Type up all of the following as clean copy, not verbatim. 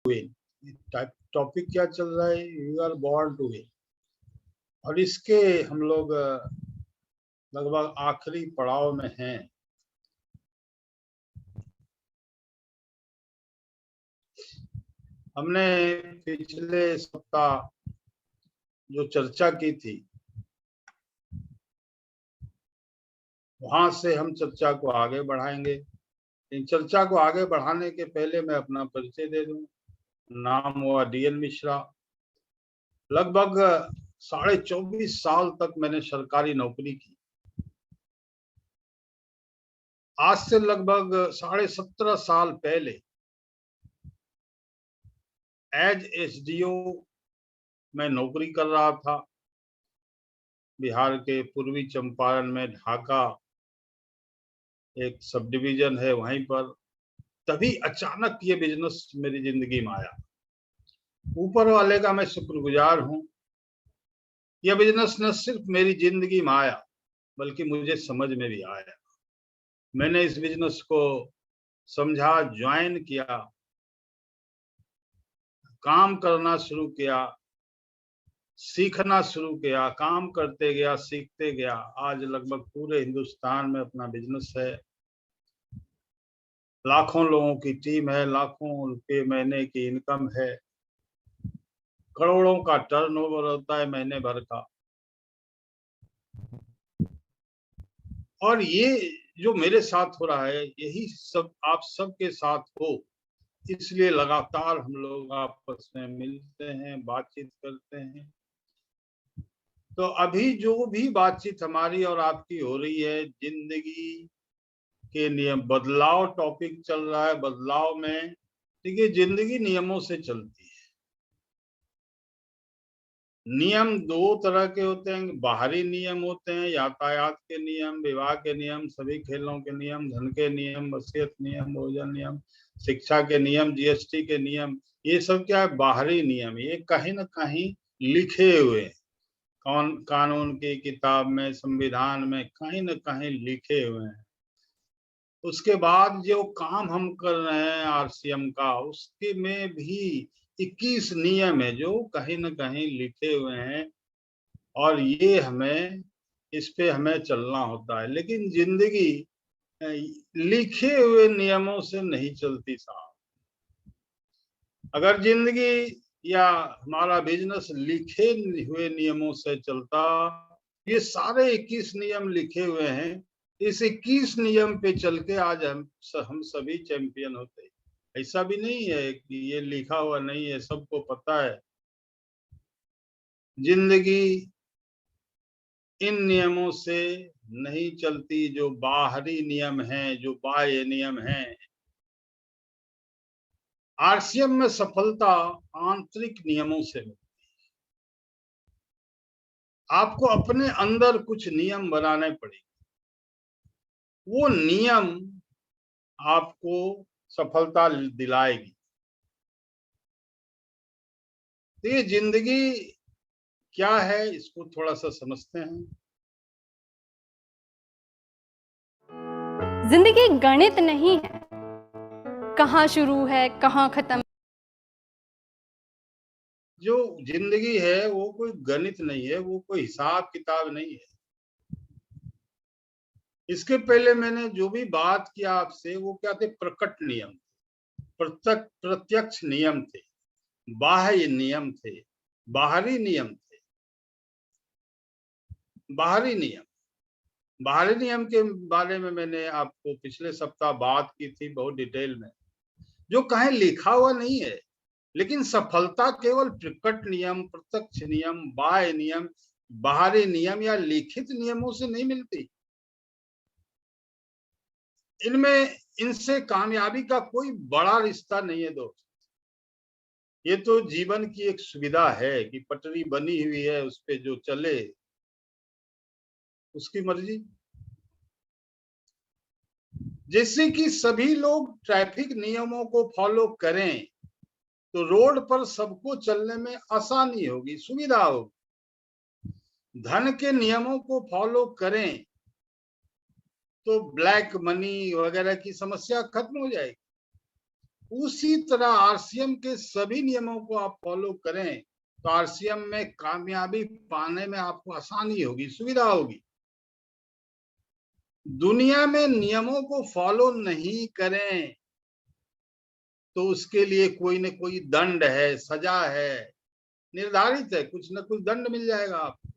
Win. Topic क्या चल रहा है? You are born to win. और इसके हम लोग लगभग आखिरी पड़ाव में हैं। हमने पिछले सप्ताह जो चर्चा की थी, वहां से हम चर्चा को आगे बढ़ाएंगे। इन चर्चा को आगे बढ़ाने के पहले मैं अपना परिचय दे दूं। नाम हुआ DN मिश्रा। लगभग 24.5 साल तक मैंने सरकारी नौकरी की। आज से लगभग 17.5 साल पहले एज SDO मैं नौकरी कर रहा था बिहार के पूर्वी चंपारण में। ढाका एक सब डिवीजन है वहीं पर। तभी अचानक ये बिजनेस मेरी जिंदगी में आया। ऊपर वाले का मैं शुक्रगुजार हूं। यह बिजनेस न सिर्फ मेरी जिंदगी में आया बल्कि मुझे समझ में भी आया। मैंने इस बिजनेस को समझा, ज्वाइन किया, काम करना शुरू किया, सीखना शुरू किया, काम करते गया, सीखते गया। आज लगभग पूरे हिंदुस्तान में अपना बिजनेस है। लाखों लोगों की टीम है, लाखों रुपए महीने की इनकम है, करोड़ों का टर्नओवर होता है महीने भर का। और ये जो मेरे साथ हो रहा है यही सब आप सबके साथ हो, इसलिए लगातार हम लोग आपस में मिलते हैं, बातचीत करते हैं। तो अभी जो भी बातचीत हमारी और आपकी हो रही है, जिंदगी के नियम, बदलाव टॉपिक चल रहा है। बदलाव में देखिए, जिंदगी नियमों से चलती है। नियम दो तरह के होते हैं। बाहरी नियम होते हैं, यातायात के नियम, विवाह के नियम, सभी खेलों के नियम, धन के नियम, वसीयत नियम, भोजन नियम, शिक्षा के नियम, GST के नियम। ये सब क्या है? बाहरी नियम। ये कहीं ना कहीं लिखे हुए हैं, कौन कानून की किताब में, संविधान में कहीं ना कहीं लिखे हुए हैं। उसके बाद जो काम हम कर रहे हैं RCM का, उसके में भी 21 नियम है जो कहीं ना कहीं लिखे हुए हैं। और ये हमें, इस पे हमें चलना होता है। लेकिन जिंदगी लिखे हुए नियमों से नहीं चलती साहब। अगर जिंदगी या हमारा बिजनेस लिखे हुए नियमों से चलता, ये सारे 21 नियम लिखे हुए हैं, इस 21 नियम पे चल के आज हम सभी चैंपियन होते। ऐसा भी नहीं है कि ये लिखा हुआ नहीं है, सबको पता है। जिंदगी इन नियमों से नहीं चलती, जो बाहरी नियम हैं, जो बाह्य नियम हैं। RCM में सफलता आंतरिक नियमों से मिलती है। आपको अपने अंदर कुछ नियम बनाने पड़ेंगे। वो नियम आपको सफलता दिलाएगी। तो ये जिंदगी क्या है, इसको थोड़ा सा समझते हैं। जिंदगी गणित नहीं है, कहाँ शुरू है कहाँ खत्म। जो जिंदगी है वो कोई गणित नहीं है, वो कोई हिसाब किताब नहीं है। इसके पहले मैंने जो भी बात किया आपसे, वो क्या थे? प्रकट नियम, प्रत्यक्ष नियम थे, बाह्य नियम थे, बाहरी नियम थे। बाहरी नियम, बाहरी नियम के बारे में मैंने आपको पिछले सप्ताह बात की थी बहुत डिटेल में। जो कहीं लिखा हुआ नहीं है, लेकिन सफलता केवल प्रकट नियम, प्रत्यक्ष नियम, बाह्य नियम, बाहरी नियम या लिखित नियमों से नहीं मिलती। इनमें, इनसे कामयाबी का कोई बड़ा रिश्ता नहीं है दोस्त। ये तो जीवन की एक सुविधा है कि पटरी बनी हुई है, उस पे जो चले उसकी मर्जी। जैसे कि सभी लोग ट्रैफिक नियमों को फॉलो करें तो रोड पर सबको चलने में आसानी होगी, सुविधा होगी। धन के नियमों को फॉलो करें तो ब्लैक मनी वगैरह की समस्या खत्म हो जाएगी। उसी तरह आरसीएम के सभी नियमों को आप फॉलो करें तो आरसीएम में कामयाबी पाने में आपको आसानी होगी, सुविधा होगी। दुनिया में नियमों को फॉलो नहीं करें तो उसके लिए कोई न कोई दंड है, सजा है, निर्धारित है, कुछ न कुछ दंड मिल जाएगा आपको।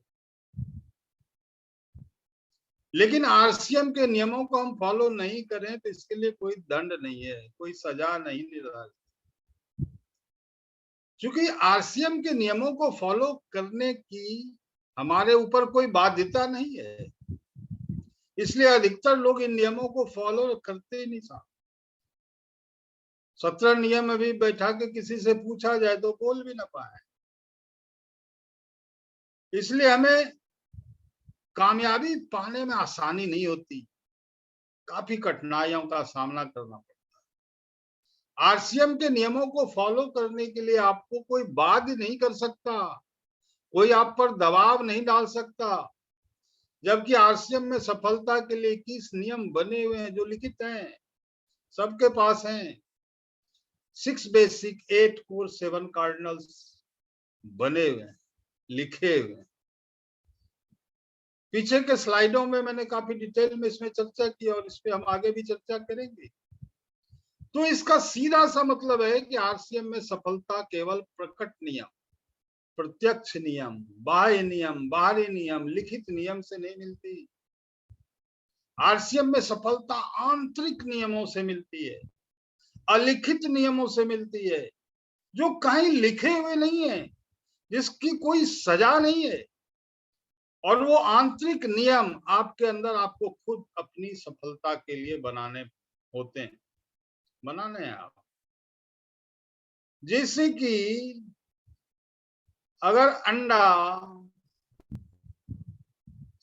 लेकिन आरसीएम के नियमों को हम फॉलो नहीं करें तो इसके लिए कोई दंड नहीं है, कोई सजा नहीं निर्धारित। क्योंकि आरसीएम के नियमों को फॉलो करने की हमारे ऊपर कोई बाध्यता नहीं है, इसलिए अधिकतर लोग इन नियमों को फॉलो करते ही नहीं। 17 नियम अभी बैठा के किसी से पूछा जाए तो बोल भी ना पाए। इसलिए हमें कामयाबी पाने में आसानी नहीं होती, काफी कठिनाइयों का सामना करना पड़ता है। आरसीएम के नियमों को फॉलो करने के लिए आपको कोई बाध्य नहीं कर सकता, कोई आप पर दबाव नहीं डाल सकता। जबकि आरसीएम में सफलता के लिए 21 नियम बने हुए हैं जो लिखित हैं, सबके पास हैं। 6 बेसिक, 8 कोर, 7 कार्डिनल्स बने हुए हैं, लिखे हुए हैं। पीछे के स्लाइडों में मैंने काफी डिटेल में इसमें चर्चा की और इस पे हम आगे भी चर्चा करेंगे। तो इसका सीधा सा मतलब है कि आरसीएम में सफलता केवल प्रकट नियम, प्रत्यक्ष नियम, बाह्य नियम, बाहरी नियम, लिखित नियम से नहीं मिलती। आरसीएम में सफलता आंतरिक नियमों से मिलती है, अलिखित नियमों से मिलती है, जो कहीं लिखे हुए नहीं है, जिसकी कोई सजा नहीं है। और वो आंतरिक नियम आपके अंदर आपको खुद अपनी सफलता के लिए बनाने होते हैं, बनाने हैं आप। जैसे कि अगर अंडा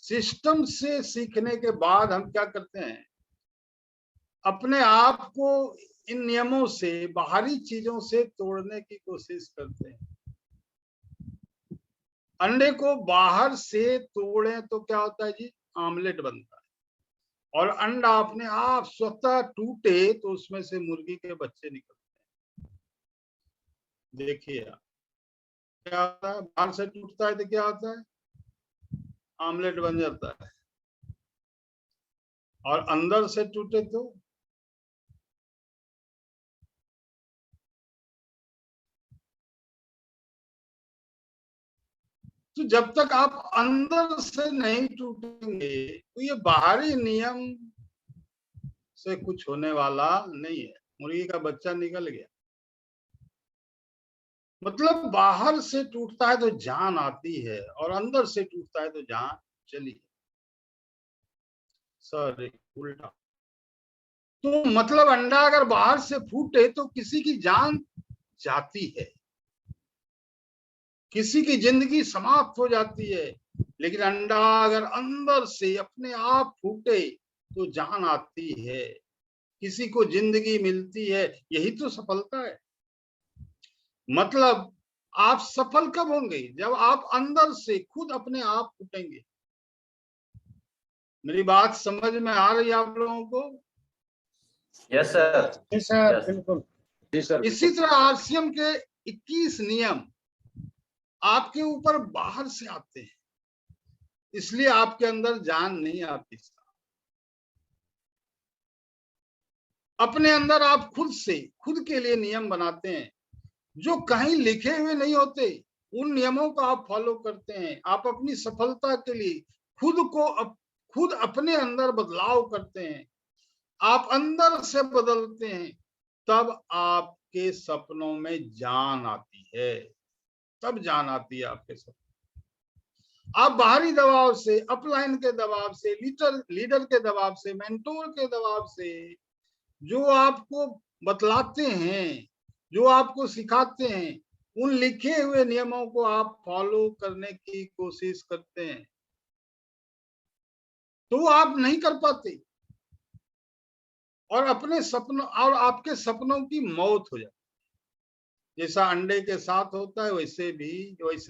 सिस्टम से सीखने के बाद हम क्या करते हैं, अपने आप को इन नियमों से, बाहरी चीजों से तोड़ने की कोशिश करते हैं। अंडे को बाहर से तोड़ें तो क्या होता है जी, आमलेट बनता है। और अंडा अपने आप स्वतः टूटे तो उसमें से मुर्गी के बच्चे निकलते हैं। देखिए क्या होता है, बाहर से टूटता है तो क्या होता है, आमलेट बन जाता है। और अंदर से टूटे तो जब तक आप अंदर से नहीं टूटेंगे तो ये बाहरी नियम से कुछ होने वाला नहीं है। मुर्गी का बच्चा निकल गया, मतलब बाहर से टूटता है तो जान आती है और अंदर से टूटता है तो जान चली। सॉरी, उल्टा। तो मतलब अंडा अगर बाहर से फूटे तो किसी की जान जाती है, किसी की जिंदगी समाप्त हो जाती है। लेकिन अंडा अगर अंदर से अपने आप फूटे तो जान आती है, किसी को जिंदगी मिलती है। यही तो सफलता है। मतलब आप सफल कब होंगे, जब आप अंदर से खुद अपने आप फूटेंगे। मेरी बात समझ में आ रही है आप लोगों को? Yes sir. जी सर, बिल्कुल। जी सर। इसी तरह आरसीएम के 21 नियम आपके ऊपर बाहर से आते हैं, इसलिए आपके अंदर जान नहीं आती। अपने अंदर आप खुद से, खुद के लिए नियम बनाते हैं जो कहीं लिखे हुए नहीं होते। उन नियमों को आप फॉलो करते हैं। आप अपनी सफलता के लिए खुद अपने अंदर बदलाव करते हैं। आप अंदर से बदलते हैं, तब आपके सपनों में जान आती है, तब जान आती है आपके सपनों। आप बाहरी दबाव से, अपलाइन के दबाव से, लीडर के दबाव से, मेंटोर के दबाव से, जो आपको बतलाते हैं, जो आपको सिखाते हैं, उन लिखे हुए नियमों को आप फॉलो करने की कोशिश करते हैं तो आप नहीं कर पाते और अपने सपनों और आपके सपनों की मौत हो जाती है। जैसा अंडे के साथ होता है वैसे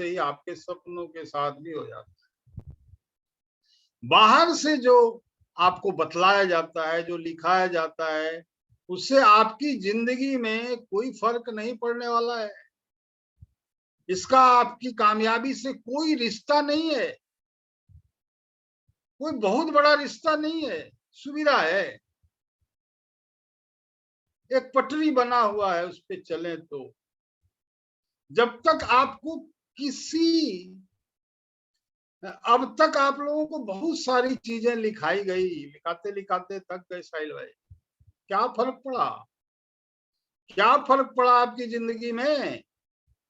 ही आपके सपनों के साथ भी हो जाता है। बाहर से जो आपको बतलाया जाता है, जो लिखाया जाता है, उससे आपकी जिंदगी में कोई फर्क नहीं पड़ने वाला है। इसका आपकी कामयाबी से कोई रिश्ता नहीं है, कोई बहुत बड़ा रिश्ता नहीं है, सुविधा है। एक पटरी बना हुआ है, उस पे चले तो जब तक आपको अब तक आप लोगों को बहुत सारी चीजें लिखाई गई, लिखाते लिखाते थक गए साहिल भाई। क्या फर्क पड़ा? क्या फर्क पड़ा आपकी जिंदगी में?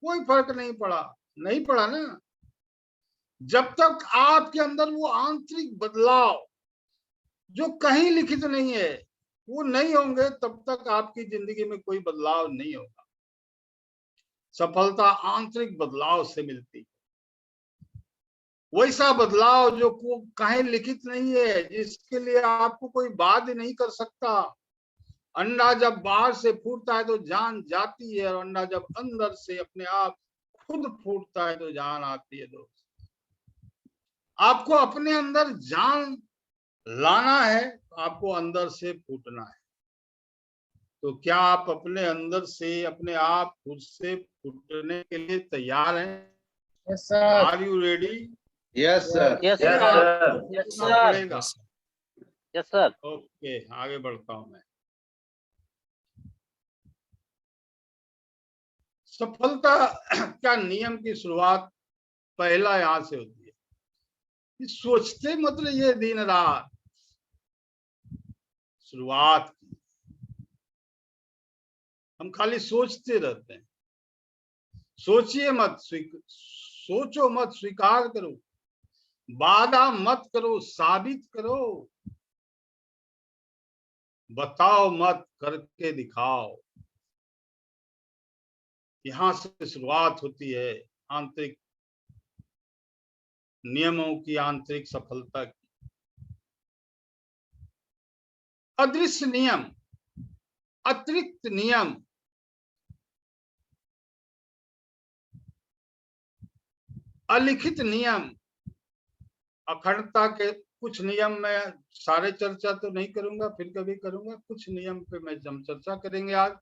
कोई फर्क नहीं पड़ा, नहीं पड़ा ना। जब तक आपके अंदर वो आंतरिक बदलाव जो कहीं लिखित नहीं है वो नहीं होंगे, तब तक आपकी जिंदगी में कोई बदलाव नहीं होगा। सफलता आंतरिक बदलाव से मिलती है, वैसा बदलाव जो कहीं लिखित नहीं है, जिसके लिए आपको कोई बाध्य नहीं कर सकता। अंडा जब बाहर से फूटता है तो जान जाती है, और अंडा जब अंदर से अपने आप खुद फूटता है तो जान आती है। दोस्त, आपको अपने अंदर जान लाना है तो आपको अंदर से फूटना है। तो क्या आप अपने अंदर से अपने आप खुद से फूटने के लिए तैयार हैं? Yes sir. Are you ready? Yes sir. Yes sir. Yes sir. Yes sir. Okay, आगे बढ़ता हूं मैं। सफलता क्या नियम की शुरुआत पहला यहां से होती है। सोचते मत रहिए दिन रात, शुरुआत की। हम खाली सोचते रहते हैं। सोचिए मत, सोचो मत, स्वीकार करो, वादा मत करो, साबित करो, बताओ मत, करके दिखाओ। यहां से शुरुआत होती है आंतरिक नियमों की, आंतरिक सफलता की। अदृश्य नियम, अतिरिक्त नियम, अलिखित नियम, अखंडता के कुछ नियम में सारे चर्चा तो नहीं करूंगा, फिर कभी करूंगा। कुछ नियम पे मैं हम चर्चा करेंगे आज।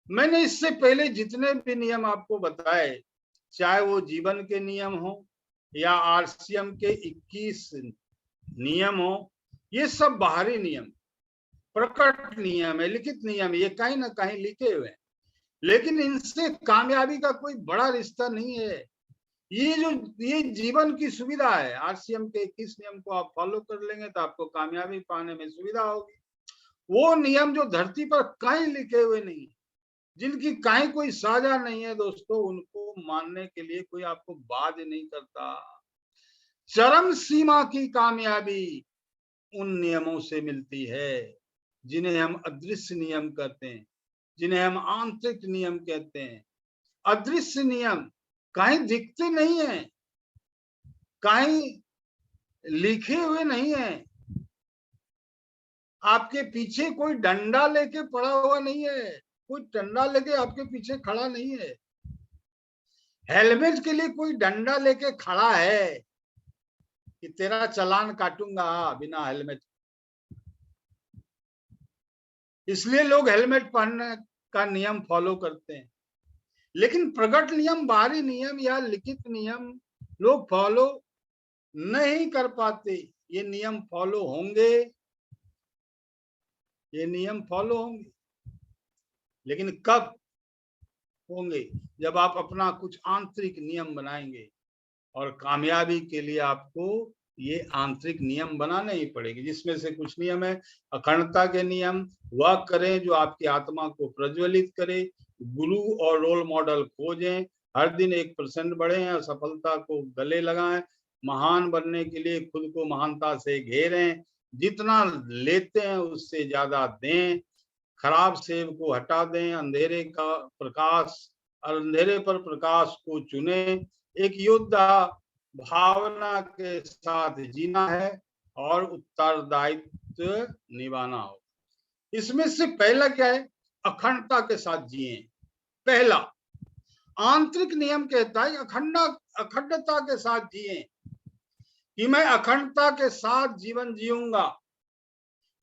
मैंने इससे पहले जितने भी नियम आपको बताए, चाहे वो जीवन के नियम हो या आरसीएम के 21 नियम हो, ये सब बाहरी नियम, प्रकट नियम है, लिखित नियम, ये कहीं ना कहीं लिखे हुए हैं, लेकिन इनसे कामयाबी का कोई बड़ा रिश्ता नहीं है। ये जीवन की सुविधा है। आरसीएम के 21 नियम को आप फॉलो कर लेंगे तो आपको कामयाबी पाने में सुविधा होगी। वो नियम जो धरती पर कहीं लिखे हुए नहीं, जिनकी कहीं कोई साझा नहीं है दोस्तों, उनको मानने के लिए कोई आपको बाध्य नहीं करता। चरम सीमा की कामयाबी उन नियमों से मिलती है जिन्हें हम अदृश्य नियम कहते हैं, जिन्हें हम आंतरिक नियम कहते हैं। अदृश्य नियम कहीं दिखते नहीं है, कहीं लिखे हुए नहीं है। आपके पीछे कोई डंडा लेके पड़ा हुआ नहीं है, कोई डंडा लेके आपके पीछे खड़ा नहीं है। हेलमेट के लिए कोई डंडा लेके खड़ा है कि तेरा चालान काटूंगा बिना हेलमेट। इसलिए लोग हेलमेट पहनने का नियम फॉलो करते हैं, लेकिन प्रकट नियम, बाहरी नियम या लिखित नियम लोग फॉलो नहीं कर पाते। ये नियम फॉलो होंगे, ये नियम फॉलो होंगे, लेकिन कब होंगे? जब आप अपना कुछ आंतरिक नियम बनाएंगे। और कामयाबी के लिए आपको ये आंतरिक नियम बनाने ही पड़ेंगे, जिसमें से कुछ नियम है अखंडता के नियम। वह करें जो आपकी आत्मा को प्रज्वलित करे, गुरु और रोल मॉडल खोजें, हर दिन 1% बढ़े और सफलता को गले लगाएं, महान बनने के लिए खुद को महानता से घेरें, जितना लेते हैं उससे ज्यादा दें, खराब सेब को हटा दें, अंधेरे का प्रकाश, अंधेरे पर प्रकाश को चुने, एक योद्धा भावना के साथ जीना है और उत्तरदायित्व निभाना हो। इसमें से पहला क्या है? अखंडता के साथ जिए। पहला आंतरिक नियम कहता है अखंडता के साथ जिए, कि मैं अखंडता के साथ जीवन जीऊंगा।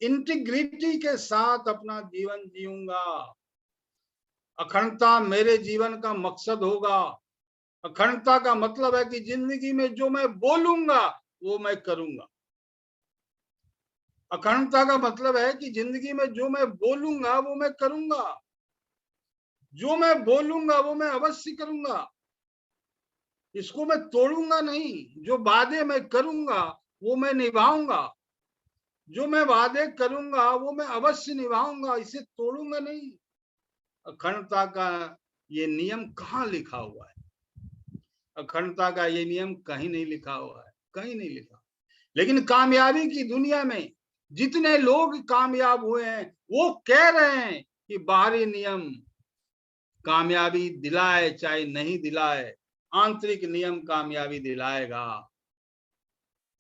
इंटीग्रिटी के साथ अपना जीवन जीऊंगा। अखंडता मेरे जीवन का मकसद होगा। अखंडता का मतलब है कि जिंदगी में जो मैं बोलूंगा वो मैं करूंगा। अखंडता का मतलब है कि जिंदगी में जो मैं बोलूंगा वो मैं करूंगा। जो मैं बोलूंगा वो मैं अवश्य करूंगा, इसको मैं तोड़ूंगा नहीं। जो वादे मैं करूंगा वो मैं निभाऊंगा। जो मैं वादे करूंगा वो मैं अवश्य निभाऊंगा, इसे तोड़ूंगा नहीं। अखंडता का ये नियम कहाँ लिखा हुआ है? अखंडता का ये नियम कहीं नहीं लिखा हुआ है, कहीं नहीं लिखा। लेकिन कामयाबी की दुनिया में जितने लोग कामयाब हुए हैं वो कह रहे हैं कि बाहरी नियम कामयाबी दिलाए चाहे नहीं दिलाए, आंतरिक नियम कामयाबी दिलाएगा।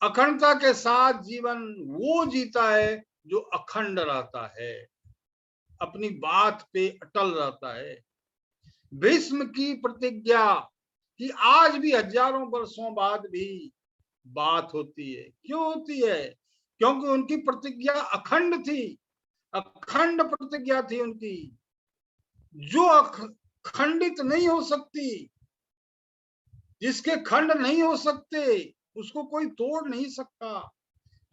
अखंडता के साथ जीवन वो जीता है जो अखंड रहता है, अपनी बात पे अटल रहता है। भीष्म की प्रतिज्ञा कि आज भी हजारों वर्षों बाद भी बात होती है। क्यों होती है? क्योंकि उनकी प्रतिज्ञा अखंड थी, अखंड प्रतिज्ञा थी उनकी, जो खंडित नहीं हो सकती। जिसके खंड नहीं हो सकते उसको कोई तोड़ नहीं सकता।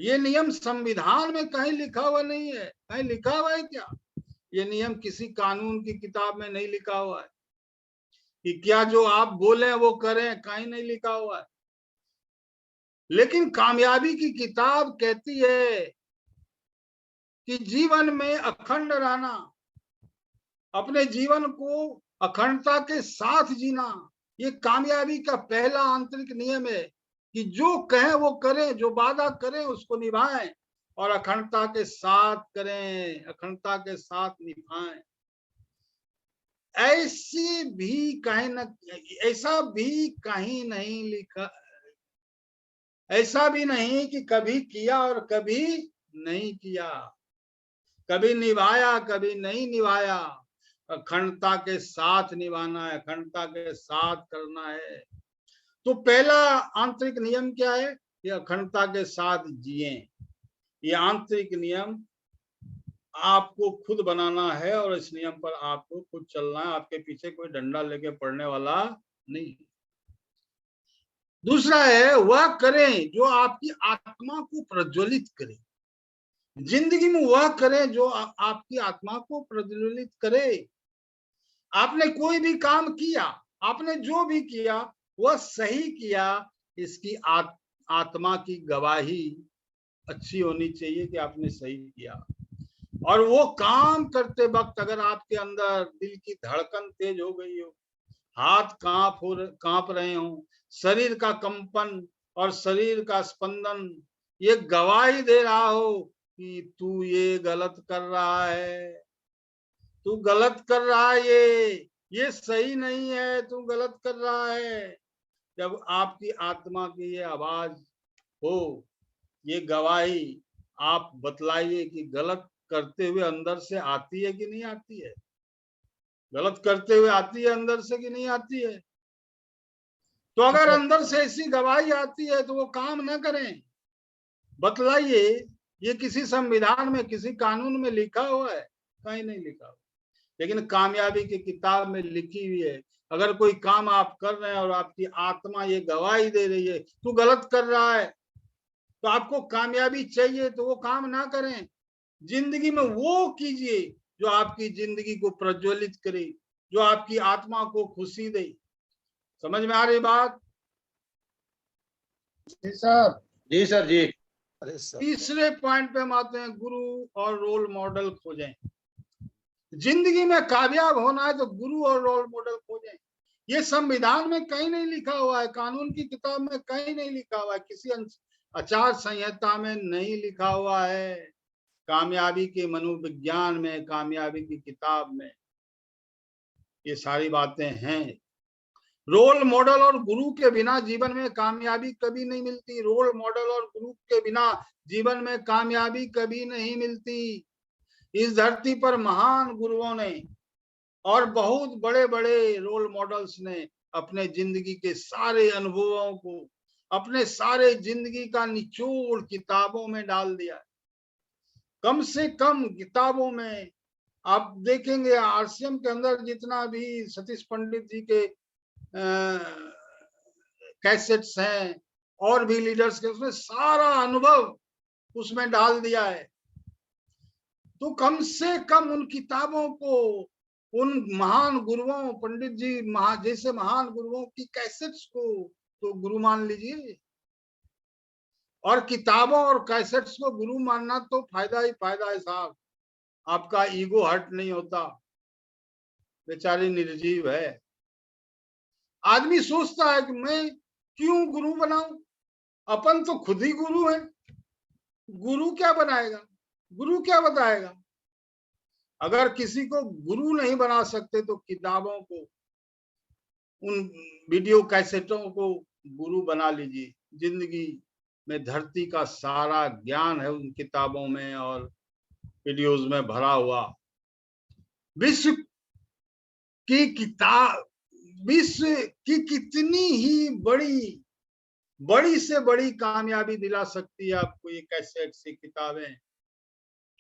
ये नियम संविधान में कहीं लिखा हुआ नहीं है। कहीं लिखा हुआ है क्या? ये नियम किसी कानून की किताब में नहीं लिखा हुआ है कि क्या जो आप बोले वो करें, कहीं नहीं लिखा हुआ है। लेकिन कामयाबी की किताब कहती है कि जीवन में अखंड रहना, अपने जीवन को अखंडता के साथ जीना, ये कामयाबी का पहला आंतरिक नियम है कि जो कहें वो करें, जो वादा करें उसको निभाएं और अखंडता के साथ करें, अखंडता के साथ निभाएं। ऐसी भी कहीं न ऐसा भी कहीं नहीं लिखा, ऐसा भी नहीं कि कभी किया और कभी नहीं किया, कभी निभाया कभी नहीं निभाया। अखंडता के साथ निभाना है, अखंडता के साथ करना है। तो पहला आंतरिक नियम क्या है? ये अखंडता के साथ जिए। ये आंतरिक नियम आपको खुद बनाना है और इस नियम पर आपको खुद चलना है। आपके पीछे कोई डंडा लेके पड़ने वाला नहीं। दूसरा है वह करें जो आपकी आत्मा को प्रज्वलित करे। जिंदगी में वह करें जो आपकी आत्मा को प्रज्वलित करे। आपने कोई भी काम किया, आपने जो भी किया वह सही किया, इसकी आत्मा की गवाही अच्छी होनी चाहिए कि आपने सही किया। और वो काम करते वक्त अगर आपके अंदर दिल की धड़कन तेज हो गई हो, हाथ कांप रहे हो, शरीर का कंपन और शरीर का स्पंदन ये गवाही दे रहा हो कि तू ये गलत कर रहा है, तू गलत कर रहा है, ये सही नहीं है, तू गलत कर रहा है। जब आपकी आत्मा की ये आवाज हो, ये गवाही आप बतलाइए कि गलत करते हुए अंदर से आती है कि नहीं आती है? गलत करते हुए आती है अंदर से कि नहीं आती है? तो अगर अंदर से ऐसी गवाही आती है तो वो काम ना करें, बतलाइए। ये किसी संविधान में, किसी कानून में लिखा हुआ है? कहीं नहीं लिखा हुआ। लेकिन कामयाबी की किताब में लिखी हुई है। अगर कोई काम आप कर रहे हैं और आपकी आत्मा ये गवाही दे रही है तू गलत कर रहा है, तो आपको कामयाबी चाहिए तो वो काम ना करें। जिंदगी में वो कीजिए जो आपकी जिंदगी को प्रज्वलित करे, जो आपकी आत्मा को खुशी दे। समझ में आ रही बात? जी सर। जी सर जी। तीसरे पॉइंट पे हम आते हैं, गुरु और रोल मॉडल खोजें। जिंदगी में कामयाब होना है तो गुरु और रोल मॉडल खोजें। ये संविधान में कहीं नहीं लिखा हुआ है, कानून की किताब में कहीं नहीं लिखा हुआ है, किसी आचार संहिता में नहीं लिखा हुआ है। कामयाबी के मनोविज्ञान में, कामयाबी की किताब में ये सारी बातें हैं। रोल मॉडल और गुरु के बिना जीवन में कामयाबी कभी नहीं मिलती। रोल मॉडल और गुरु के बिना जीवन में कामयाबी कभी नहीं मिलती। इस धरती पर महान गुरुओं ने और बहुत बड़े बड़े रोल मॉडल्स ने अपने जिंदगी के सारे अनुभवों को, अपने सारे जिंदगी का निचोड़ किताबों में डाल दिया। कम से कम किताबों में आप देखेंगे आरसीएम के अंदर जितना भी सतीश पंडित जी के कैसेट्स हैं और भी लीडर्स के, उसमें सारा अनुभव उसमें डाल दिया है। तो कम से कम उन किताबों को, उन महान गुरुओं, पंडित जी जैसे महान गुरुओं की कैसेट्स को तो गुरु मान लीजिए। और किताबों और कैसेट्स को गुरु मानना तो फायदा ही फायदा है साहब, आपका ईगो हर्ट नहीं होता। बेचारी निर्जीव है। आदमी सोचता है कि मैं क्यों गुरु बनाऊं, अपन तो खुद ही गुरु है, गुरु क्या बनाएगा, गुरु क्या बताएगा। अगर किसी को गुरु नहीं बना सकते तो किताबों को, उन वीडियो कैसेटों को गुरु बना लीजिए। जिंदगी में धरती का सारा ज्ञान है उन किताबों में और वीडियोस में भरा हुआ। विश्व की किताब, विश्व की कितनी ही बड़ी से बड़ी कामयाबी दिला सकती है आपको ये कैसेट से किताबें।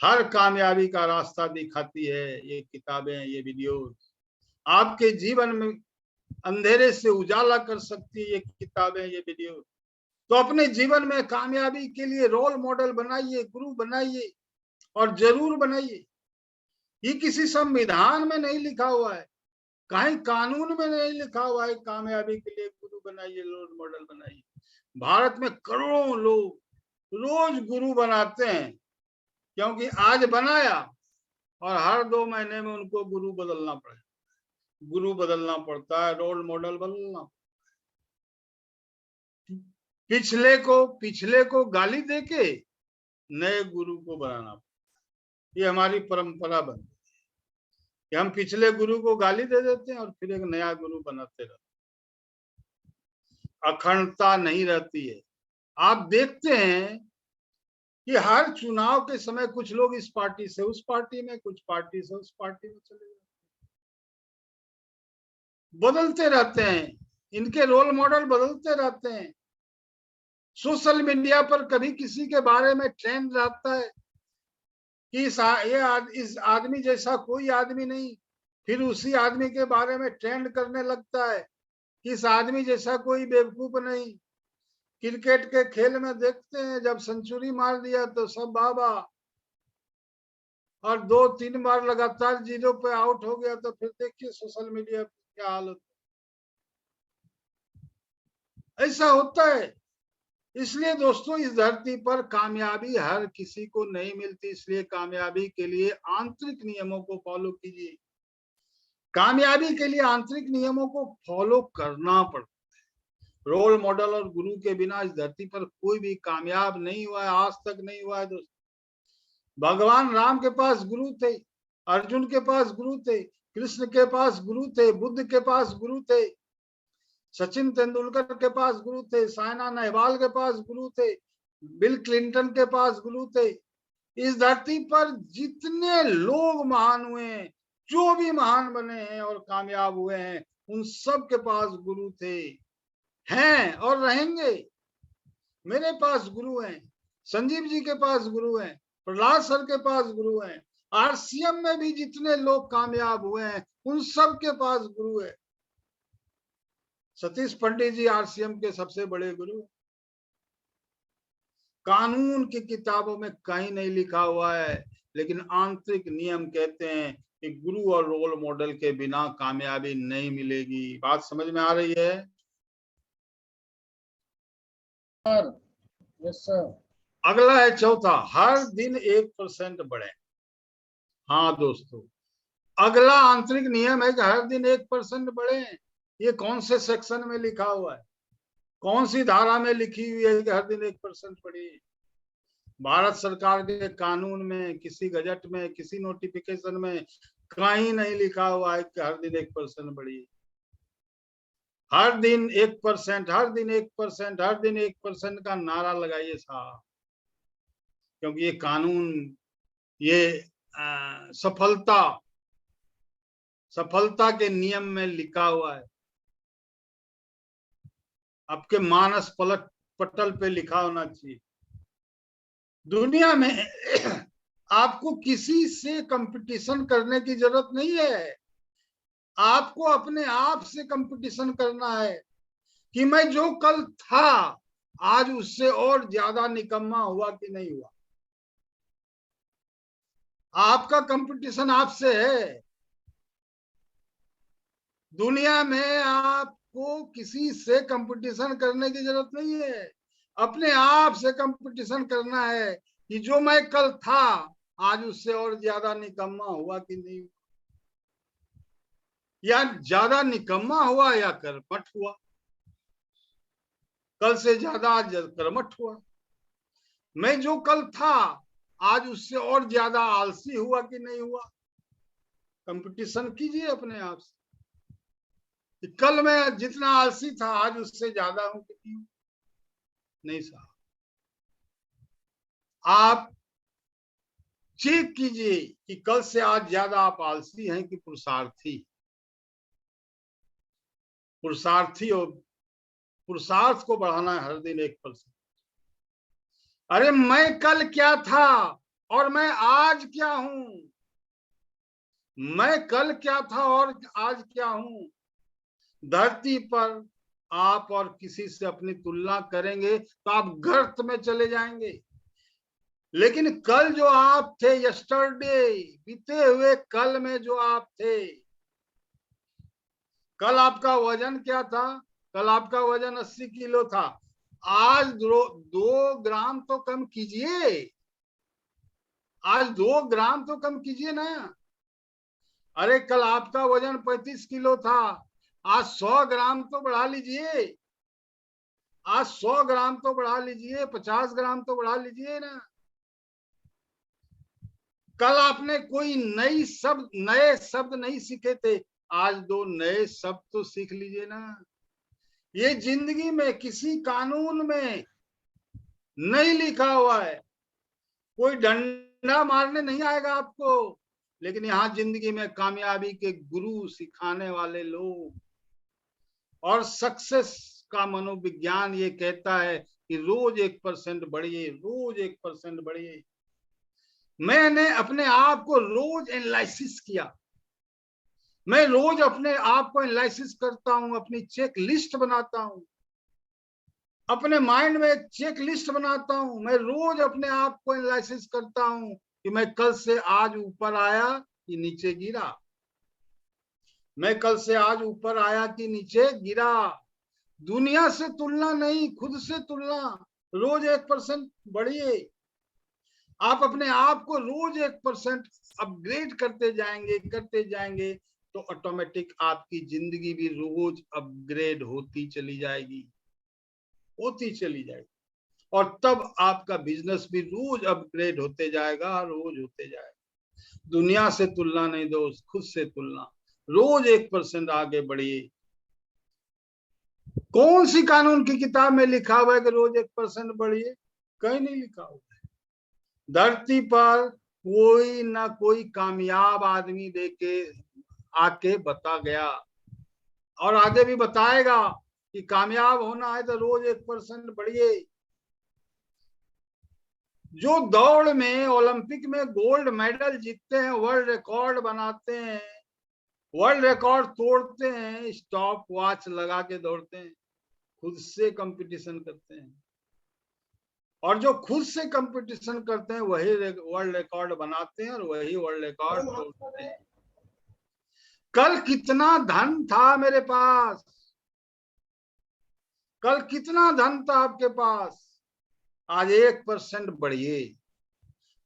हर कामयाबी का रास्ता दिखाती है ये किताबें, ये वीडियोस। आपके जीवन में अंधेरे से उजाला कर सकती है ये किताबें, ये वीडियो। तो अपने जीवन में कामयाबी के लिए रोल मॉडल बनाइए, गुरु बनाइए और जरूर बनाइए। ये किसी संविधान में नहीं लिखा हुआ है, कहीं कानून में नहीं लिखा हुआ है कामयाबी के लिए गुरु बनाइए, रोल मॉडल बनाइए। भारत में करोड़ों लोग रोज गुरु बनाते हैं, क्योंकि आज बनाया और हर 2 महीने में उनको गुरु बदलना पड़ेगा, गुरु बदलना पड़ता है, रोल मॉडल बदलना। पिछले को गाली देके नए गुरु को बनाना पड़ता। ये हमारी परंपरा बन गई कि हम पिछले गुरु को गाली दे देते हैं और फिर एक नया गुरु बनाते रहते। अखंडता नहीं रहती है। आप देखते हैं कि हर चुनाव के समय कुछ लोग इस पार्टी से उस पार्टी में, कुछ पार्टी से उस पार्टी में चले जाते, बदलते रहते हैं, इनके रोल मॉडल बदलते रहते हैं। सोशल मीडिया पर कभी किसी के बारे में ट्रेंड रहता है कि इस आदमी जैसा कोई आदमी नहीं, फिर उसी आदमी के बारे में ट्रेंड करने लगता है कि इस आदमी जैसा कोई बेवकूफ नहीं। क्रिकेट के खेल में देखते हैं, जब सेंचुरी मार दिया तो सब बाबा, और 2-3 बार लगातार 0 पे आउट हो गया तो फिर देखिए सोशल मीडिया पर क्या हाल होता है। ऐसा होता है। इसलिए दोस्तों, इस धरती पर कामयाबी हर किसी को नहीं मिलती, इसलिए कामयाबी के लिए आंतरिक नियमों को फॉलो कीजिए। कामयाबी के लिए आंतरिक नियमों को फॉलो करना पड़ता है। रोल मॉडल और गुरु के बिना इस धरती पर कोई भी कामयाब नहीं हुआ है, आज तक नहीं हुआ है दोस्तों। भगवान राम के पास गुरु थे, अर्जुन के पास गुरु थे, कृष्ण के पास गुरु थे, बुद्ध के पास गुरु थे, सचिन तेंदुलकर के पास गुरु थे, साइना नेहवाल के पास गुरु थे, बिल क्लिंटन के पास गुरु थे। इस धरती पर जितने लोग महान हुए हैं, जो भी महान बने हैं और कामयाब हुए हैं, उन सब के पास गुरु थे, हैं और रहेंगे। मेरे पास गुरु हैं, संजीव जी के पास गुरु हैं, प्रहलाद सर के पास गुरु हैं, आरसीएम में भी जितने लोग कामयाब हुए हैं उन सब के पास गुरु है। सतीश पंडित जी आरसीएम के सबसे बड़े गुरु। कानून की किताबों में कहीं नहीं लिखा हुआ है, लेकिन आंतरिक नियम कहते हैं कि गुरु और रोल मॉडल के बिना कामयाबी नहीं मिलेगी। बात समझ में आ रही है? Yes sir. अगला है चौथा, हर दिन 1% बढ़े। हाँ दोस्तों, अगला आंतरिक नियम है कि हर दिन 1% बढ़े। ये कौन से सेक्शन में लिखा हुआ है, कौन सी धारा में लिखी हुई है कि हर दिन 1% बढ़े? भारत सरकार के कानून में, किसी गजट में, किसी नोटिफिकेशन में कहीं नहीं लिखा हुआ है कि हर दिन 1% बढ़ी। हर दिन 1%, हर दिन 1%, हर दिन 1% का नारा लगाइए साहब, क्योंकि ये कानून, ये सफलता के नियम में लिखा हुआ है। आपके मानस पटल पे लिखा होना चाहिए। दुनिया में आपको किसी से कंपटीशन करने की जरूरत नहीं है। आपको अपने आप से कंपटीशन करना है कि मैं जो कल था आज उससे और ज्यादा निकम्मा हुआ कि नहीं हुआ। आपका कंपटीशन आपसे है। दुनिया में आपको किसी से कंपटीशन करने की जरूरत नहीं है। अपने आप से कंपटीशन करना है कि जो मैं कल था आज उससे और ज्यादा निकम्मा हुआ कि नहीं, या ज्यादा निकम्मा हुआ या कर्मठ हुआ। कल से ज्यादा आज कर्मठ हुआ। मैं जो कल था आज उससे और ज्यादा आलसी हुआ कि नहीं हुआ। कंपटीशन कीजिए अपने आप से कि कल मैं जितना आलसी था आज उससे ज्यादा हूं कि नहीं। नहीं साहब, आप चेक कीजिए कि कल से आज ज्यादा आप आलसी हैं कि पुरुषार्थी। पुरुषार्थी और पुरुषार्थ को बढ़ाना है हर दिन 1%। अरे मैं कल क्या था और मैं आज क्या हूं। मैं कल क्या था और आज क्या हूं। धरती पर आप और किसी से अपनी तुलना करेंगे तो आप गर्त में चले जाएंगे। लेकिन कल जो आप थे, यस्टरडे, बीते हुए कल में जो आप थे, कल आपका वजन क्या था। कल आपका वजन 80 किलो था। आज 2 ग्राम तो कम कीजिए। आज 2 ग्राम तो कम कीजिए ना। अरे कल आपका वजन 35 किलो था, आज 100 ग्राम तो बढ़ा लीजिए। आज 100 ग्राम तो बढ़ा लीजिए, 50 ग्राम तो बढ़ा लीजिए ना। कल आपने कोई नए शब्द नहीं सीखे थे, आज 2 नए शब्द तो सीख लीजिए ना। ये जिंदगी में किसी कानून में नहीं लिखा हुआ है। कोई डंडा मारने नहीं आएगा आपको, लेकिन यहाँ जिंदगी में कामयाबी के गुरु सिखाने वाले लोग। और सक्सेस का मनोविज्ञान ये कहता है कि रोज 1% बढ़िए, रोज 1% बढ़िए। मैंने अपने आप को रोज एनालिसिस किया। मैं रोज अपने आप को एनालिसिस करता हूं, अपनी चेक लिस्ट बनाता हूं, अपने माइंड में एक चेक लिस्ट बनाता हूं। मैं रोज अपने आप को एनालिसिस करता हूं कि मैं कल से आज ऊपर आया कि नीचे गिरा। मैं कल से आज ऊपर आया कि नीचे गिरा। दुनिया से तुलना नहीं, खुद से तुलना। रोज 1% बढ़िए। आप अपने आप को रोज 1% अपग्रेड करते जाएंगे तो ऑटोमेटिक आपकी जिंदगी भी रोज अपग्रेड होती चली जाएगी। और तब आपका बिजनेस भी रोज अपग्रेड होते जाएगा, रोज होते जाएगा। दुनिया से तुलना नहीं दोस्त, खुद से तुलना। रोज 1% आगे बढ़िए। कौन सी कानून की किताब में लिखा हुआ है कि रोज 1% बढ़िए। कहीं नहीं लिखा हुआ है। धरती पर कोई ना कोई कामयाब आदमी देके आके बता गया और आगे भी बताएगा कि कामयाब होना है तो रोज 1% बढ़िए। जो दौड़ में ओलंपिक में गोल्ड मेडल जीतते हैं, वर्ल्ड रिकॉर्ड बनाते हैं, वर्ल्ड रिकॉर्ड तोड़ते हैं, स्टॉप वॉच लगा के दौड़ते हैं, खुद से कंपटीशन करते हैं। और जो खुद से कंपटीशन करते हैं वही वर्ल्ड रिकॉर्ड बनाते हैं और वही वर्ल्ड रिकॉर्ड तोड़ते हैं। कल कितना धन था मेरे पास, कल कितना धन था आपके पास, आज 1% बढ़िए।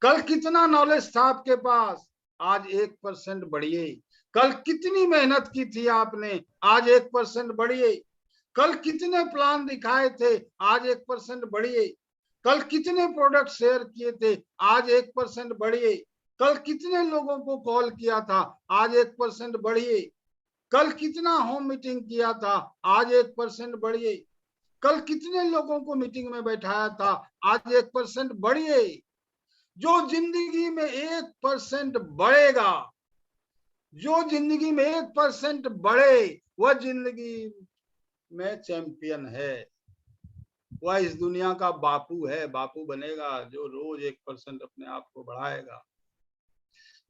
कल कितना नॉलेज था आपके पास, आज 1% बढ़िए। कल कितनी मेहनत की थी आपने, आज 1% बढ़िए। कल कितने प्लान दिखाए थे, आज 1% बढ़िए। कल कितने प्रोडक्ट शेयर किए थे, आज 1% बढ़िए। कल कितने लोगों को कॉल किया था, आज 1% बढ़िए। कल कितना होम मीटिंग किया था, आज 1% बढ़िए। कल कितने लोगों को मीटिंग में बैठाया था, आज 1% बढ़िए। जो जिंदगी में 1% बढ़ेगा, जो जिंदगी में 1% बढ़े, वह जिंदगी में चैंपियन है। वह इस दुनिया का बापू है, बापू बनेगा जो रोज 1% अपने आप को बढ़ाएगा।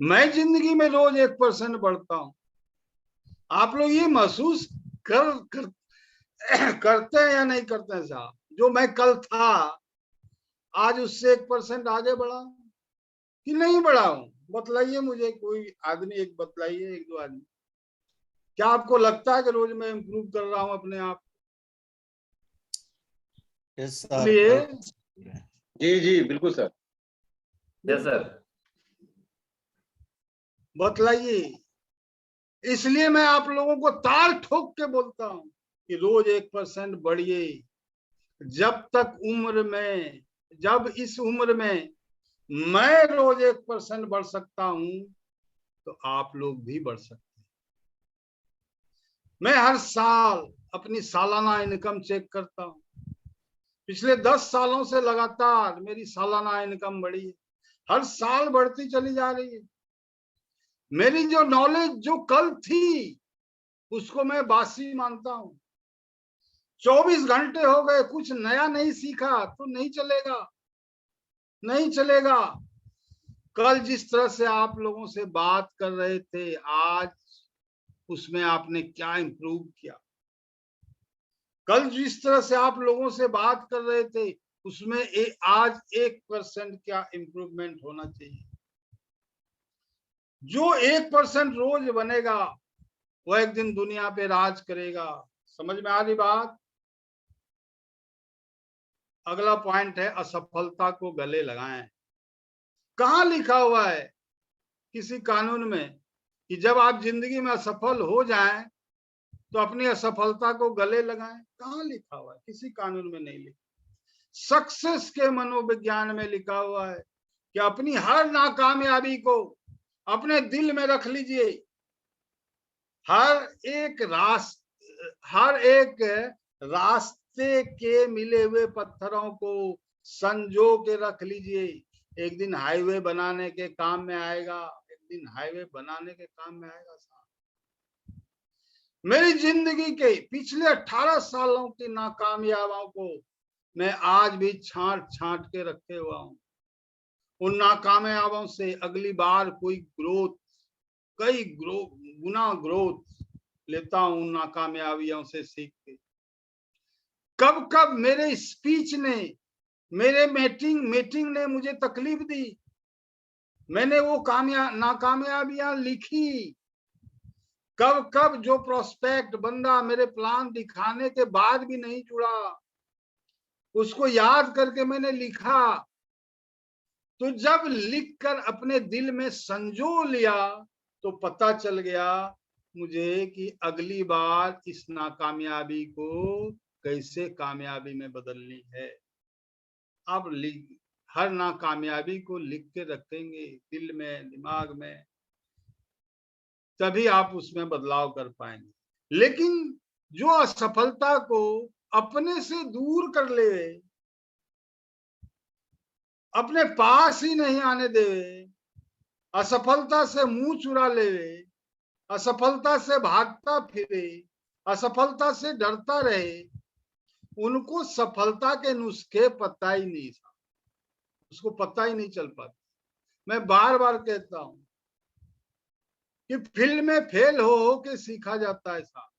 मैं जिंदगी में रोज 1% बढ़ता हूं। आप लोग ये महसूस करते हैं या नहीं करते हैं साहब? जो मैं कल था आज उससे 1% आगे बढ़ा कि नहीं बढ़ा हूं? बतलाइए मुझे, कोई आदमी एक बतलाइए, एक दो आदमी। क्या आपको लगता है कि रोज मैं इम्प्रूव कर रहा हूं अपने आप? इसलिए जी जी बिल्कुल सर। Yes sir. बतलाइए। इसलिए मैं आप लोगों को ताल ठोक के बोलता हूं कि रोज 1% बढ़िए। जब इस उम्र में मैं रोज 1% बढ़ सकता हूं तो आप लोग भी बढ़ सकते हैं। मैं हर साल अपनी सालाना इनकम चेक करता हूं। पिछले 10 सालों से लगातार मेरी सालाना इनकम बढ़ी है, हर साल बढ़ती चली जा रही है। मेरी जो नॉलेज जो कल थी उसको मैं बासी मानता हूं। 24 घंटे हो गए, कुछ नया नहीं सीखा तो नहीं चलेगा, नहीं चलेगा। कल जिस तरह से आप लोगों से बात कर रहे थे, आज उसमें आपने क्या इंप्रूव किया? कल जिस तरह से आप लोगों से बात कर रहे थे उसमें आज 1% क्या इंप्रूवमेंट होना चाहिए? जो 1% रोज बनेगा वो एक दिन दुनिया पे राज करेगा। समझ में आ रही बात? अगला पॉइंट है असफलता को गले लगाएं। कहां लिखा हुआ है किसी कानून में कि जब आप जिंदगी में असफल हो जाएं तो अपनी असफलता को गले लगाएं? कहां लिखा हुआ है? किसी कानून में नहीं लिखा। सक्सेस के मनोविज्ञान में लिखा हुआ है कि अपनी हर नाकामयाबी को अपने दिल में रख लीजिए। हर एक रास्ते के मिले हुए पत्थरों को संजो के रख लीजिए। एक दिन हाईवे बनाने के काम में आएगा, एक दिन हाईवे बनाने के काम में आएगा साहब। मेरी जिंदगी के पिछले 18 सालों की नाकामयाबियों को मैं आज भी छांट छांट के रखे हुआ हूं। उन नाकामयाबियों से अगली बार कोई ग्रोथ, कई गुना ग्रोथ लेता हूं नाकामयाबियों से सीख के। कब कब मेरे स्पीच ने, मेरे मीटिंग ने मुझे तकलीफ दी, मैंने वो नाकामयाबियां लिखी। कब कब जो प्रोस्पेक्ट बंदा मेरे प्लान दिखाने के बाद भी नहीं जुड़ा, उसको याद करके मैंने लिखा। तो जब लिखकर अपने दिल में संजो लिया तो पता चल गया मुझे कि अगली बार इस नाकामयाबी को कैसे कामयाबी में बदलनी है। अब हर नाकामयाबी को लिख के रखेंगे दिल में, दिमाग में, तभी आप उसमें बदलाव कर पाएंगे। लेकिन जो असफलता को अपने से दूर कर ले, अपने पास ही नहीं आने दे, असफलता से मुंह चुरा ले, असफलता से भागता फिरे, असफलता से डरता रहे, उनको सफलता के नुस्खे पता ही नहीं, उसको पता ही नहीं चल पाता। मैं बार बार कहता हूं कि फील्ड में फेल हो के सीखा जाता है साहब।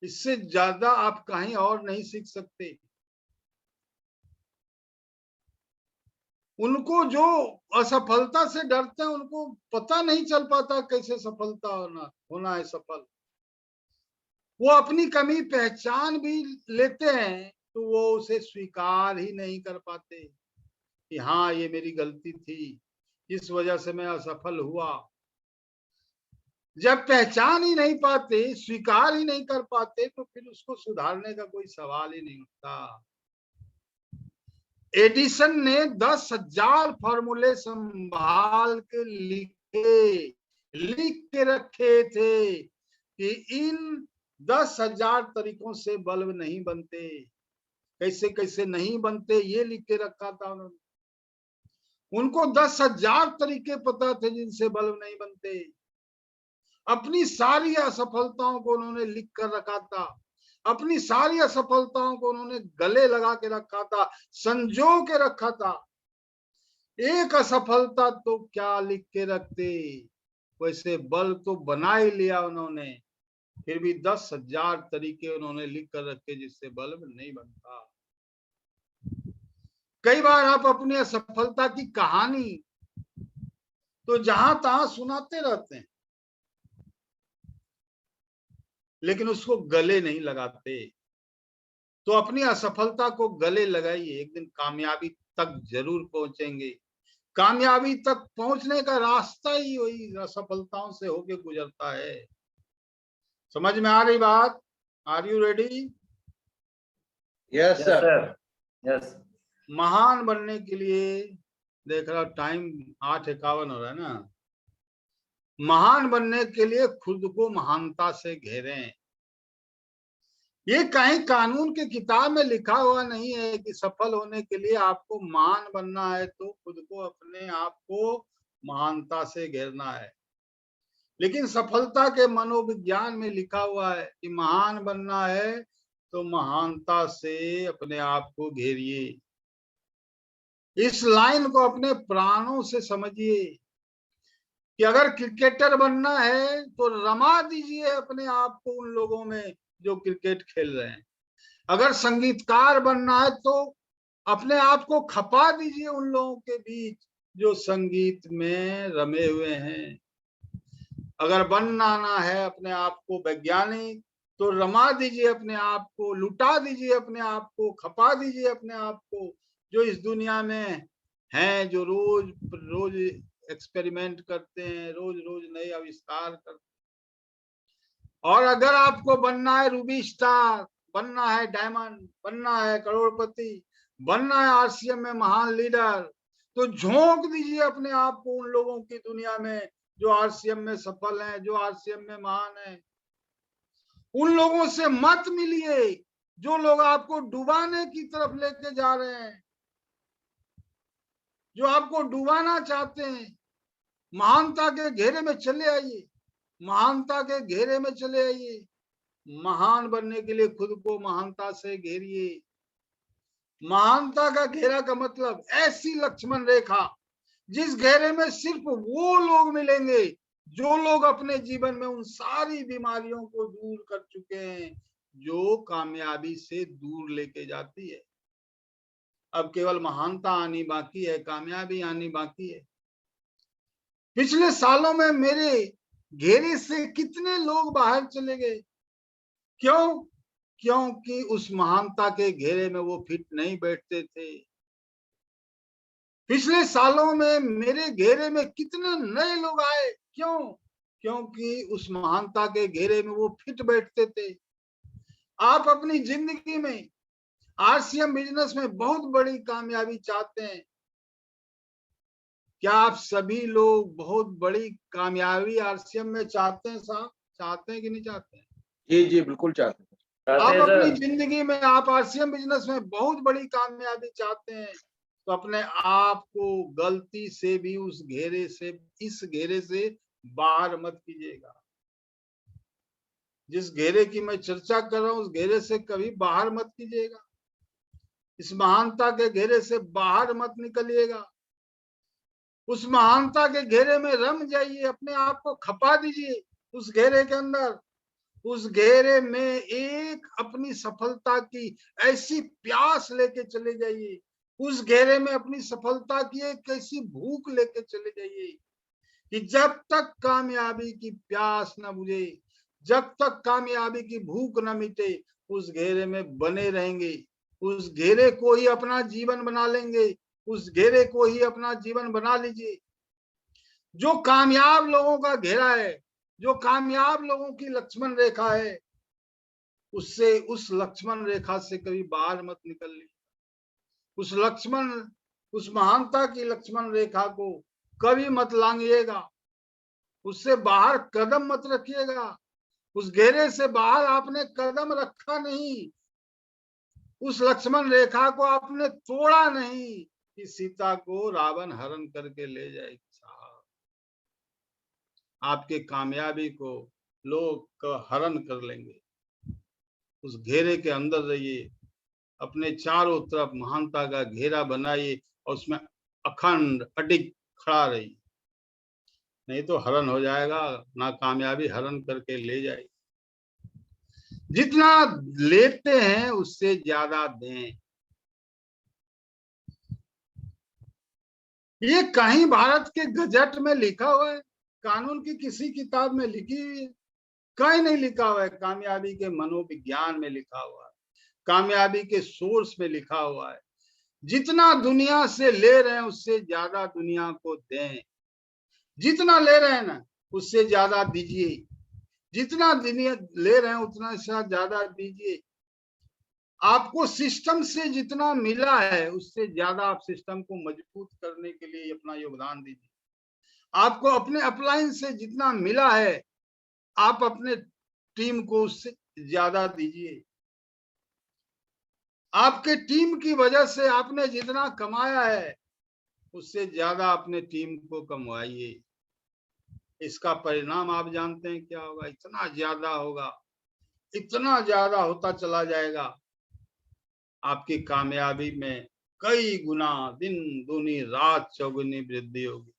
इससे ज्यादा आप कहीं और नहीं सीख सकते। उनको जो असफलता से डरते हैं उनको पता नहीं चल पाता कैसे सफलता होना है सफल। वो अपनी कमी पहचान भी लेते हैं तो वो उसे स्वीकार ही नहीं कर पाते कि हाँ ये मेरी गलती थी, इस वजह से मैं असफल हुआ। जब पहचान ही नहीं पाते, स्वीकार ही नहीं कर पाते तो फिर उसको सुधारने का कोई सवाल ही नहीं उठता। एडिसन ने 10,000 फॉर्मूले संभाल के लिख के रखे थे कि इन 10,000 तरीकों से बल्ब नहीं बनते। कैसे कैसे नहीं बनते ये लिख के रखा था उन्होंने। उनको 10,000 तरीके पता थे जिनसे बल्ब नहीं बनते। अपनी सारी असफलताओं को उन्होंने लिख कर रखा था, अपनी सारी असफलताओं को उन्होंने गले लगा के रखा था, संजो के रखा था। एक असफलता तो क्या लिख के रखते, वैसे बल तो बना ही लिया उन्होंने, फिर भी 10,000 तरीके उन्होंने लिख कर रखे जिससे बल्ब नहीं बनता। कई बार आप अपनी असफलता की कहानी तो जहां तहां सुनाते रहते हैं, लेकिन उसको गले नहीं लगाते। तो अपनी असफलता को गले लगाइए, एक दिन कामयाबी तक जरूर पहुंचेंगे। कामयाबी तक पहुंचने का रास्ता ही वही असफलताओं से होके गुजरता है। समझ में आ रही बात? Are you ready? Yes Yes, sir. sir. Yes. महान बनने के लिए, देख रहा टाइम 8:51 हो रहा है ना। महान बनने के लिए खुद को महानता से घेरें। ये कहीं कानून की किताब में लिखा हुआ नहीं है कि सफल होने के लिए आपको महान बनना है तो खुद को, अपने आप को महानता से घेरना है। लेकिन सफलता के मनोविज्ञान में लिखा हुआ है कि महान बनना है तो महानता से अपने आप को घेरिए। इस लाइन को अपने प्राणों से समझिए कि अगर क्रिकेटर बनना है तो रमा दीजिए अपने आप को उन लोगों में जो क्रिकेट खेल रहे हैं। अगर संगीतकार बनना है तो अपने आप को खपा दीजिए उन लोगों के बीच जो संगीत में रमे हुए हैं। अगर बनना है अपने आप को वैज्ञानिक तो रमा दीजिए अपने आप को, लुटा दीजिए अपने आप को, खपा दीजिए अपने आप को जो इस दुनिया में हैं, जो रोज रोज एक्सपेरिमेंट करते हैं, रोज रोज नए आविष्कार करते हैं। और अगर आपको बनना है रूबी स्टार, बनना है डायमंड, बनना है करोड़पति, बनना है आरसीएम में महान लीडर, तो झोंक दीजिए अपने आप को उन लोगों की दुनिया में जो आरसीएम में सफल हैं, जो आरसीएम में महान हैं। उन लोगों से मत मिलिए जो लोग आपको डुबाने की तरफ लेके जा रहे हैं, जो आपको डुबाना चाहते हैं। महानता के घेरे में चले आइए, महानता के घेरे में चले आइए। महान बनने के लिए खुद को महानता से घेरिए। महानता का घेरा का मतलब ऐसी लक्ष्मण रेखा जिस घेरे में सिर्फ वो लोग मिलेंगे जो लोग अपने जीवन में उन सारी बीमारियों को दूर कर चुके हैं जो कामयाबी से दूर लेके जाती है। अब केवल महानता आनी बाकी है, कामयाबी आनी बाकी है। पिछले सालों में मेरे घेरे से कितने लोग बाहर चले गए, क्यों? क्योंकि उस महानता के घेरे में वो फिट नहीं बैठते थे। पिछले सालों में मेरे घेरे में कितने नए लोग आए, क्यों? क्योंकि उस महानता के घेरे में वो फिट बैठते थे। आप अपनी जिंदगी में आरसीएम बिजनेस में बहुत बड़ी कामयाबी चाहते हैं। क्या आप सभी लोग बहुत बड़ी कामयाबी आरसीएम में चाहते हैं साहब? चाहते हैं कि नहीं चाहते हैं? जी जी बिल्कुल चाहते हैं। आप चाहते हैं, अपनी सर. जिंदगी में आप आरसीएम बिजनेस में बहुत बड़ी कामयाबी चाहते हैं तो अपने आप को गलती से भी उस घेरे से, इस घेरे से बाहर मत कीजिएगा। जिस घेरे की मैं चर्चा कर रहा हूं उस घेरे से कभी बाहर मत कीजिएगा। इस महानता के घेरे से बाहर मत निकलिएगा। उस महानता के घेरे में रम जाइए, अपने आप को खपा दीजिए उस घेरे के अंदर। उस घेरे में एक अपनी सफलता की ऐसी प्यास लेके चले जाइए, उस घेरे में अपनी सफलता की एक ऐसी भूख लेके चले जाइए कि जब तक कामयाबी की प्यास न बुझे, जब तक कामयाबी की भूख न मिटे, उस घेरे में बने रहेंगे। उस घेरे को ही अपना जीवन बना लेंगे, उस घेरे को ही अपना जीवन बना लीजिए। जो कामयाब लोगों का घेरा है, जो कामयाब लोगों की लक्ष्मण रेखा है, उससे, उस लक्ष्मण रेखा से कभी बाहर मत निकलिए। उस लक्ष्मण, उस महानता की लक्ष्मण रेखा को कभी मत लांघिएगा। उससे बाहर कदम मत रखिएगा। उस घेरे से बाहर आपने कदम रखा नहीं, उस लक्ष्मण रेखा को आपने तोड़ा नहीं कि सीता को रावण हरण करके ले जाए। साहब, आपके कामयाबी को लोग हरण कर लेंगे। उस घेरे के अंदर रहिए, अपने चारों तरफ महानता का घेरा बनाइए और उसमें अखंड अडिग खड़ा रहिए, नहीं तो हरण हो जाएगा, ना कामयाबी हरण करके ले जाएगी। जितना लेते हैं उससे ज्यादा दें। ये कहीं भारत के गजट में लिखा हुआ है, कानून की किसी किताब में लिखी हुई है? कहीं नहीं लिखा हुआ है। कामयाबी के मनोविज्ञान में लिखा हुआ है, कामयाबी के सोर्स में लिखा हुआ है। जितना दुनिया से ले रहे हैं उससे ज्यादा दुनिया को दें। जितना ले रहे हैं ना उससे ज्यादा दीजिए, जितना दुनिया ले रहे हैं उतना से ज्यादा दीजिए। आपको सिस्टम से जितना मिला है उससे ज्यादा आप सिस्टम को मजबूत करने के लिए अपना योगदान दीजिए। आपको अपने अपलाइन से जितना मिला है आप अपने टीम को उससे ज्यादा दीजिए। आपके टीम की वजह से आपने जितना कमाया है उससे ज्यादा अपने टीम को कमवाइए। इसका परिणाम आप जानते हैं क्या होगा? इतना ज्यादा होगा, इतना ज्यादा होता चला जाएगा, आपकी कामयाबी में कई गुना दिन दूनी रात चौगुनी वृद्धि होगी।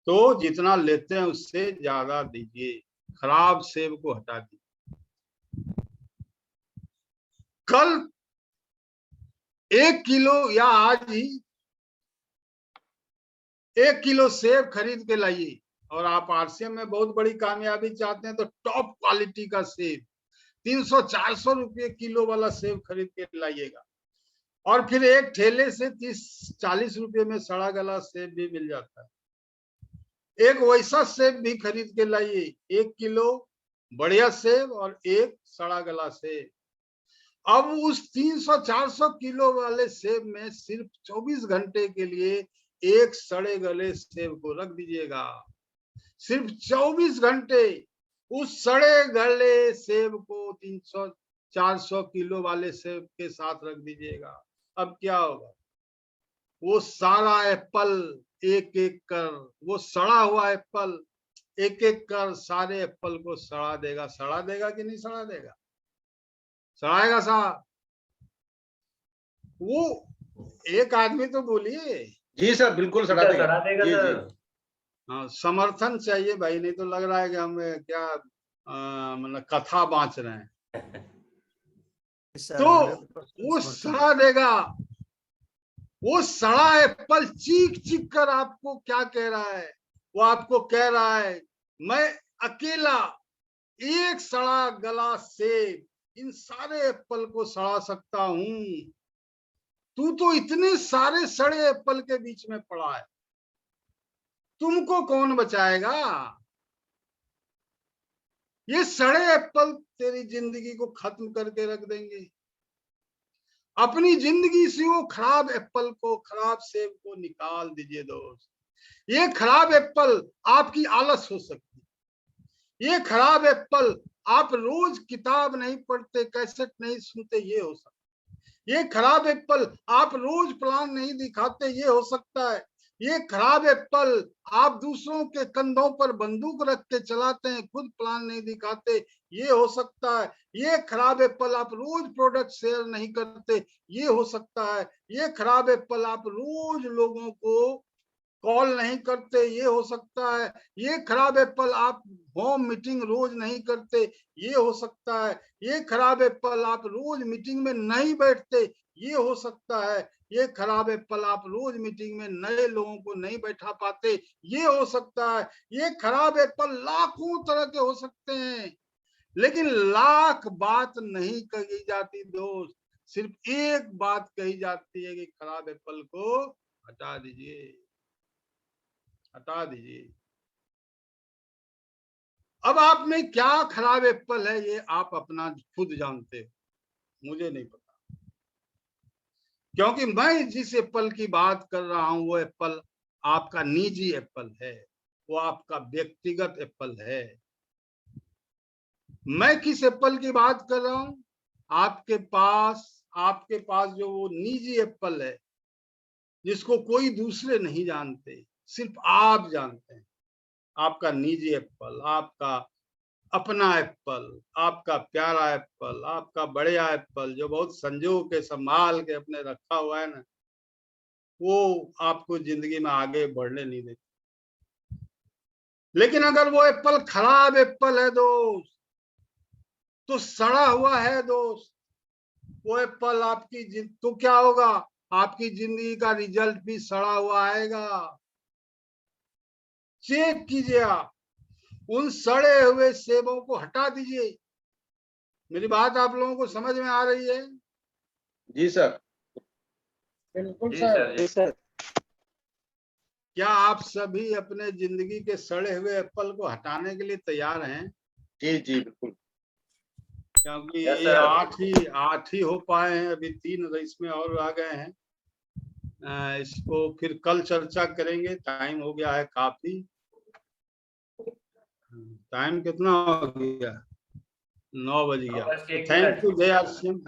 तो जितना लेते हैं उससे ज्यादा दीजिए, खराब सेब को हटा दीजिए। कल 1 किलो या आज ही 1 किलो सेब खरीद के लाइए। और आप आरसीएम में बहुत बड़ी कामयाबी चाहते हैं तो टॉप क्वालिटी का सेब 300-400 रुपये किलो वाला सेब खरीद के लाइएगा। और फिर एक ठेले से 30-40 रुपये में सड़ा गला सेब भी मिल जाता है। एक वैसा सेब भी खरीद के लाइए, 1 किलो बढ़िया सेब और एक सड़ा गला सेब। अब उस 300-400 किलो वाले सेब में सिर्फ 24 घंटे के लिए एक सड़े गले सेब को रख दीजिएगा। सिर्फ 24 घंटे उस सड़े गले सेब को 300-400 किलो वाले सेब के साथ रख दीजिएगा। अब क्या होगा? वो सारा एप्पल एक एक कर, वो सड़ा हुआ एप्पल एक एक कर सारे एप्पल को सड़ा देगा। सड़ा देगा कि नहीं सड़ा देगा? सड़ाएगा साहब। वो एक आदमी तो बोलिए। जी सर, बिल्कुल सड़ा देगा। सड़ा देगा जी, जी। सर। हाँ, समर्थन चाहिए भाई, नहीं तो लग रहा है कि हम क्या मतलब कथा बांच रहे हैं। तो वो सड़ा देगा। वो सड़ा एप्पल चीख चीख कर आपको क्या कह रहा है? वो आपको कह रहा है मैं अकेला एक सड़ा गला सेब इन सारे एप्पल को सड़ा सकता हूं। तू तो इतने सारे सड़े एप्पल के बीच में पड़ा है, तुमको कौन बचाएगा? ये सड़े एप्पल तेरी जिंदगी को खत्म करके रख देंगे। अपनी जिंदगी से वो खराब एप्पल को, खराब सेब को निकाल दीजिए दोस्त। ये खराब एप्पल आपकी आलस हो सकती है। ये खराब एप्पल आप रोज किताब नहीं पढ़ते, कैसेट नहीं सुनते, ये हो सकता है। ये खराब एप्पल आप रोज प्लान नहीं दिखाते, ये हो सकता है। ये खराब एप्पल आप दूसरों के कंधों पर बंदूक रख के चलाते हैं, खुद प्लान नहीं दिखाते, ये हो सकता है। ये खराब एप्पल आप रोज प्रोडक्ट शेयर नहीं करते, ये हो सकता है। ये खराब एप्पल आप रोज लोगों को कॉल नहीं करते, ये हो सकता है। ये खराब एप्पल आप होम मीटिंग रोज नहीं करते, ये हो सकता है। ये खराब एप्पल आप रोज मीटिंग में नहीं बैठते, ये हो सकता है। ये खराब एप्पल आप रोज मीटिंग में नए लोगों को नहीं बैठा पाते, ये हो सकता है। ये खराब एप्पल लाखों तरह के हो सकते हैं, लेकिन लाख बात नहीं कही जाती दोस्त। सिर्फ एक बात कही जाती है कि खराब एप्पल को हटा दीजिए, हटा दीजिए। अब आप में क्या खराब एप्पल है ये आप अपना खुद जानते हो, मुझे नहीं पता। क्योंकि मैं जिस एप्पल की बात कर रहा हूं वो एप्पल आपका निजी एप्पल है, वो आपका व्यक्तिगत एप्पल है। मैं किस एप्पल की बात कर रहा हूं? आपके पास जो वो निजी एप्पल है जिसको कोई दूसरे नहीं जानते, सिर्फ आप जानते हैं। आपका निजी एप्पल, आपका अपना एप्पल, आपका प्यारा एप्पल, आपका बढ़िया एप्पल जो बहुत संजो के संभाल के अपने रखा हुआ है ना, वो आपको जिंदगी में आगे बढ़ने नहीं देते। लेकिन अगर वो एप्पल खराब एप्पल है दोस्त, तो सड़ा हुआ है दोस्त, वो एप्पल आपकी तो क्या होगा, आपकी जिंदगी का रिजल्ट भी सड़ा हुआ आएगा। चेक कीजिए, आप उन सड़े हुए सेबों को हटा दीजिए। मेरी बात आप लोगों को समझ में आ रही है? जी सर, बिल्कुल जी सर। सर, जी सर। क्या आप सभी अपने जिंदगी के सड़े हुए एप्पल को हटाने के लिए तैयार हैं? जी जी बिल्कुल। क्योंकि Yes, ये sir. आठ ही हो पाए हैं, अभी 3 इसमें और आ गए हैं। इसको फिर कल चर्चा करेंगे, टाइम हो गया है काफी। टाइम कितना हो गया? 9 बज गया। बस 1 थैंक मिनट। यू जय आर सिंह।